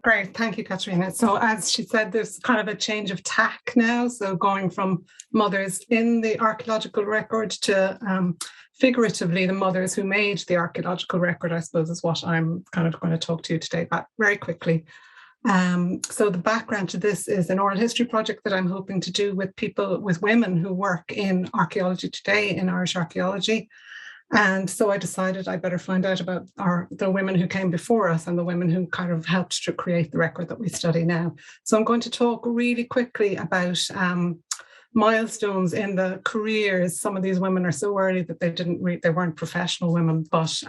Great, thank you, Katrina. So as she said, there's kind of a change of tack now. So going from mothers in the archaeological record to figuratively the mothers who made the archaeological record, I suppose, is what I'm kind of going to talk to you today about very quickly. So the background to this is an oral history project that I'm hoping to do with women who work in archaeology today, in Irish archaeology. And so I decided I better find out about the women who came before us and the women who kind of helped to create the record that we study now. So I'm going to talk really quickly about milestones in the careers. Some of these women are so early that they weren't professional women, but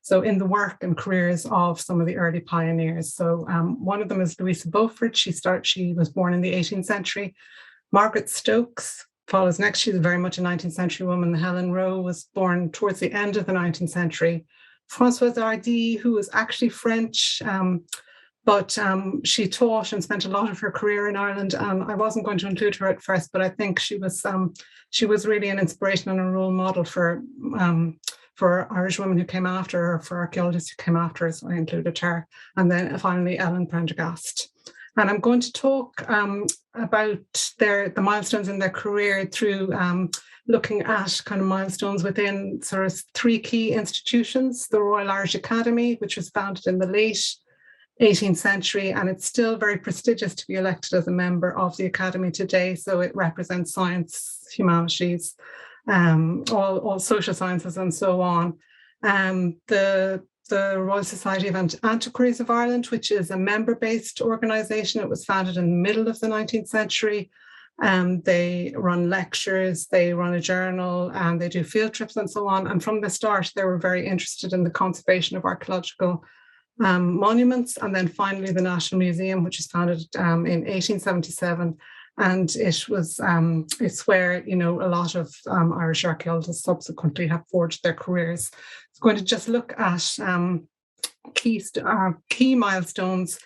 so in the work and careers of some of the early pioneers. So one of them is Louisa Beaufort. She was born in the 18th century. Margaret Stokes follows next. She's very much a 19th century woman. Helen Roe was born towards the end of the 19th century. Françoise Hardy, who was actually French, but she taught and spent a lot of her career in Ireland. I wasn't going to include her at first, but I think she was really an inspiration and a role model for Irish women who came after her, for archaeologists who came after her, so I included her. And then finally, Ellen Prendergast. And I'm going to talk about the milestones in their career through looking at kind of milestones within sort of three key institutions: the Royal Irish Academy, which was founded in the late 18th century, and it's still very prestigious to be elected as a member of the Academy today. So it represents science, humanities, all social sciences and so on. The Royal Society of Antiquarians of Ireland, which is a member-based organisation. It was founded in the middle of the 19th century. They run lectures, they run a journal, and they do field trips and so on. And from the start, they were very interested in the conservation of archaeological monuments. And then finally, the National Museum, which was founded in 1877. And it's where, a lot of Irish archaeologists subsequently have forged their careers. It's going to just look at key milestones,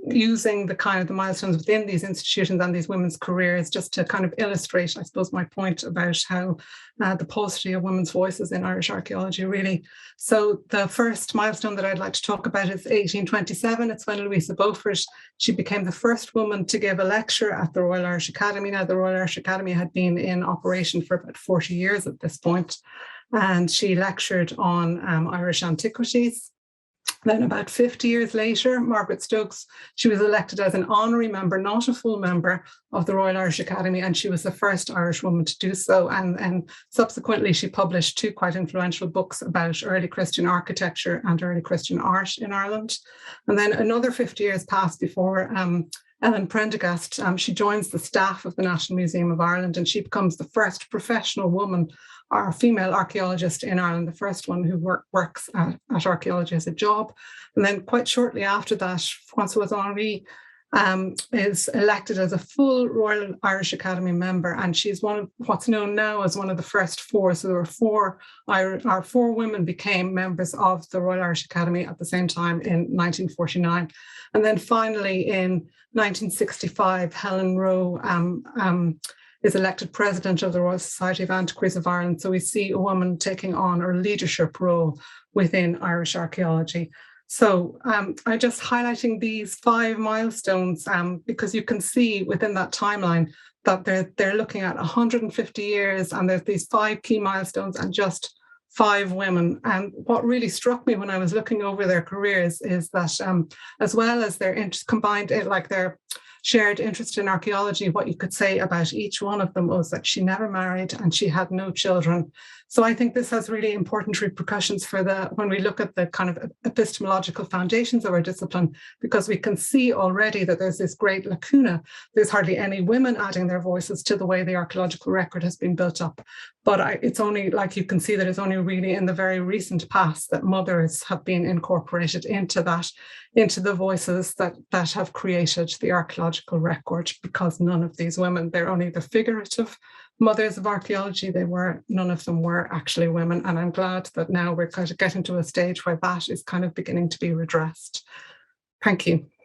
using the milestones within these institutions and these women's careers, just to kind of illustrate, I suppose, my point about how the paucity of women's voices in Irish archaeology, really. So the first milestone that I'd like to talk about is 1827. It's when Louisa Beaufort, she became the first woman to give a lecture at the Royal Irish Academy. Now, the Royal Irish Academy had been in operation for about 40 years at this point, and she lectured on Irish antiquities. Then about 50 years later, Margaret Stokes, she was elected as an honorary member, not a full member of the Royal Irish Academy, and she was the first Irish woman to do so. And subsequently, she published two quite influential books about early Christian architecture and early Christian art in Ireland. And then another 50 years passed before Ellen Prendergast, she joins the staff of the National Museum of Ireland, and she becomes the first professional woman or female archaeologist in Ireland, the first one who works at archaeology as a job. And then quite shortly after that, Françoise Hardy is elected as a full Royal Irish Academy member, and she's one of what's known now as one of the first four. So there were four women became members of the Royal Irish Academy at the same time in 1949. And then finally in 1965, Helen Roe is elected president of the Royal Society of Antiquaries of Ireland. So we see a woman taking on a leadership role within Irish archaeology. So I'm just highlighting these 5 milestones because you can see within that timeline that they're looking at 150 years, and there's these 5 key milestones and just 5 women. And what really struck me when I was looking over their careers is that as well as their combined, like their shared interest in archaeology, what you could say about each one of them was that she never married and she had no children. So I think this has really important repercussions for when we look at the kind of epistemological foundations of our discipline, because we can see already that there's this great lacuna. There's hardly any women adding their voices to the way the archaeological record has been built up. But it's only, like you can see, that it's only really in the very recent past that mothers have been incorporated into the voices that have created the archaeological record, because none of these women, they're only the figurative mothers of archaeology. None of them were actually women. And I'm glad that now we're kind of getting to a stage where that is kind of beginning to be redressed. Thank you.